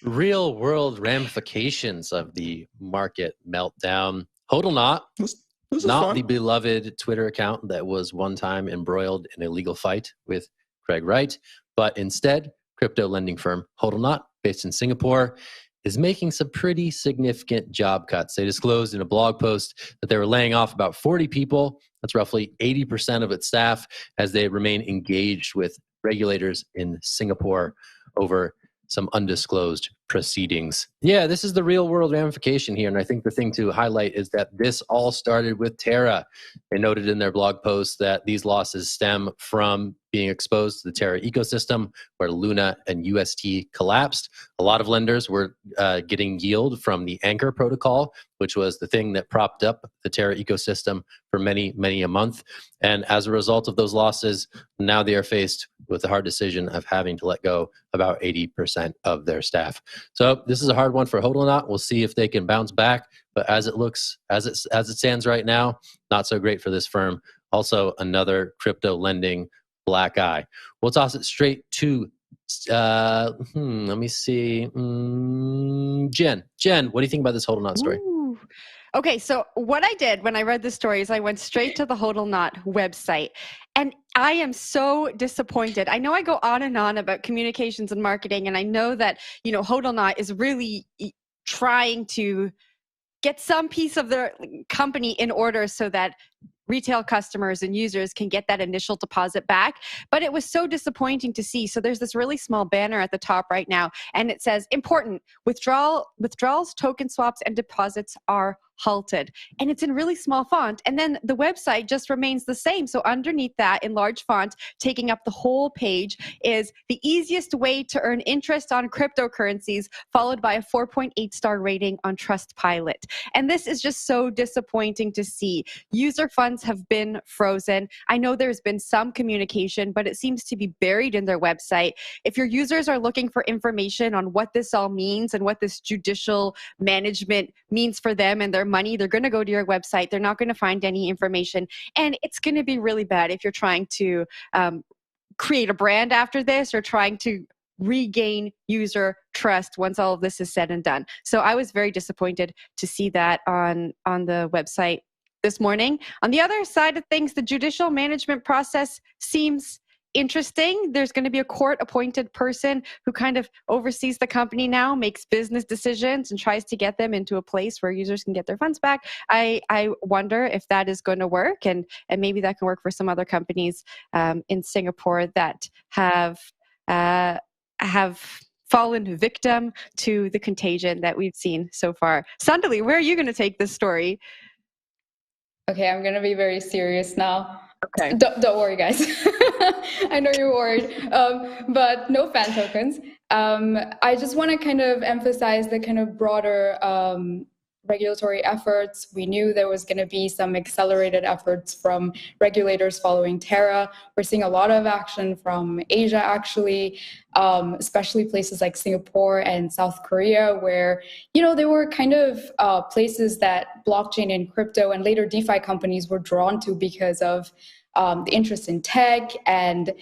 Real world ramifications of the market meltdown. Hodlnaut, This is not fun. the beloved Twitter account that was one time embroiled in a legal fight with Craig Wright, but instead, crypto lending firm Hodlnaut, based in Singapore, is making some pretty significant job cuts. They disclosed in a blog post that they were laying off about 40 people. That's roughly 80% of its staff, as they remain engaged with regulators in Singapore over some undisclosed proceedings. Yeah, this is the real world ramification here. And I think the thing to highlight is that this all started with Terra. They noted in their blog post that these losses stem from being exposed to the Terra ecosystem, where Luna and UST collapsed. A lot of lenders were getting yield from the Anchor protocol, which was the thing that propped up the Terra ecosystem for many, many a month. And as a result of those losses, now they are faced with the hard decision of having to let go about 80% of their staff. So this is a hard one for Hodlnaut. We'll see if they can bounce back. But as it stands right now, not so great for this firm. Also, another crypto lending black eye. We'll toss it straight to let me see. Jen, what do you think about this Hodlnaut story? Ooh. Okay, so what I did when I read the story is I went straight to the Hodlnaut website, and I am so disappointed. I know I go on and on about communications and marketing, and I know that, Hodlnaut is really trying to get some piece of their company in order so that retail customers and users can get that initial deposit back. But it was so disappointing to see. So there's this really small banner at the top right now, and it says, important, withdrawals, token swaps, and deposits are halted. And it's in really small font. And then the website just remains the same. So underneath that, in large font, taking up the whole page, is the easiest way to earn interest on cryptocurrencies, followed by a 4.8 star rating on Trustpilot. And this is just so disappointing to see. User funds have been frozen. I know there's been some communication, but it seems to be buried in their website. If your users are looking for information on what this all means and what this judicial management means for them and their money, they're going to go to your website. They're not going to find any information. And it's going to be really bad if you're trying to create a brand after this, or trying to regain user trust once all of this is said and done. So I was very disappointed to see that on the website this morning. On the other side of things, the judicial management process seems interesting. There's going to be a court-appointed person who kind of oversees the company now, makes business decisions, and tries to get them into a place where users can get their funds back. I wonder if that is going to work, and maybe that can work for some other companies in Singapore that have fallen victim to the contagion that we've seen so far. Sandali, where are you going to take this story? Okay, I'm going to be very serious now. Okay. Don't worry, guys. I know you're worried, but no fan tokens. I just want to kind of emphasize the kind of broader regulatory efforts. We knew there was going to be some accelerated efforts from regulators following Terra. We're seeing a lot of action from Asia, actually, especially places like Singapore and South Korea, where, they were kind of places that blockchain and crypto and later DeFi companies were drawn to because of the interest in tech and,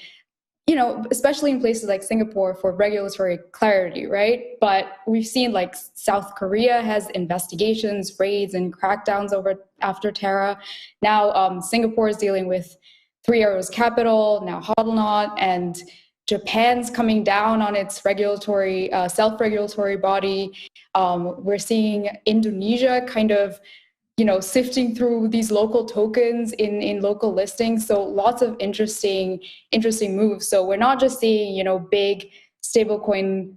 especially in places like Singapore for regulatory clarity, right? But we've seen like South Korea has investigations, raids, and crackdowns after Terra. Now Singapore is dealing with Three Arrows Capital, now Hodlnaut, and Japan's coming down on its regulatory, self-regulatory body. We're seeing Indonesia kind of sifting through these local tokens in local listings. So lots of interesting moves. So we're not just seeing, big stablecoin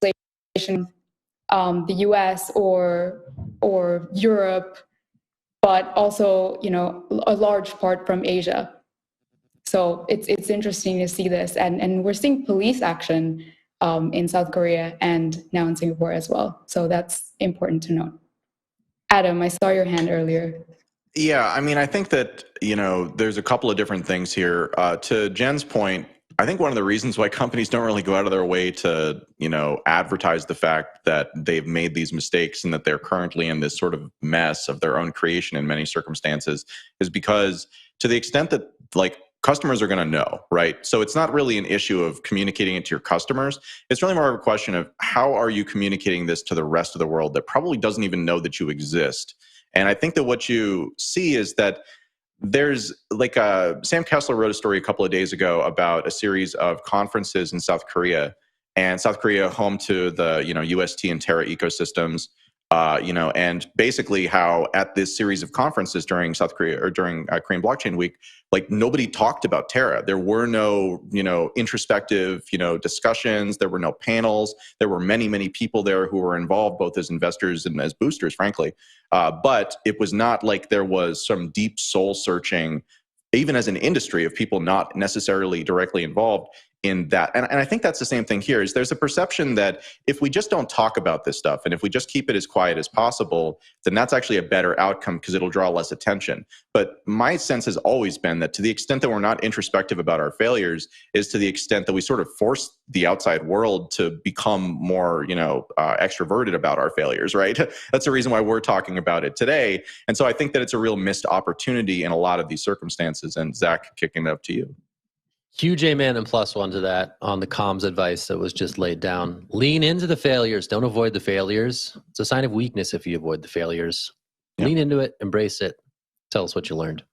legislation, the US or Europe, but also, a large part from Asia. So it's interesting to see this. And we're seeing police action in South Korea and now in Singapore as well. So that's important to note. Adam, I saw your hand earlier. Yeah, I think that, there's a couple of different things here. To Jen's point, I think one of the reasons why companies don't really go out of their way to, advertise the fact that they've made these mistakes and that they're currently in this sort of mess of their own creation in many circumstances is because to the extent that, customers are going to know, right? So it's not really an issue of communicating it to your customers. It's really more of a question of how are you communicating this to the rest of the world that probably doesn't even know that you exist. And I think that what you see is that there's like Sam Kessler wrote a story a couple of days ago about a series of conferences in South Korea, and South Korea home to the UST and Terra ecosystems, and basically how at this series of conferences during South Korea or during Korean Blockchain Week, like nobody talked about Terra. There were no introspective discussions. There were no panels. There were many people there who were involved both as investors and as boosters, frankly. But it was not like there was some deep soul searching, even as an industry, of people not necessarily directly involved in that. And I think that's the same thing here, is there's a perception that if we just don't talk about this stuff and if we just keep it as quiet as possible, then that's actually a better outcome because it'll draw less attention. But my sense has always been that to the extent that we're not introspective about our failures is to the extent that we sort of force the outside world to become more, extroverted about our failures, right? That's the reason why we're talking about it today. And so I think that it's a real missed opportunity in a lot of these circumstances. And Zach, kicking it up to you. Huge amen and +1 to that on the comms advice that was just laid down. Lean into the failures. Don't avoid the failures. It's a sign of weakness if you avoid the failures. Yep. Lean into it. Embrace it. Tell us what you learned.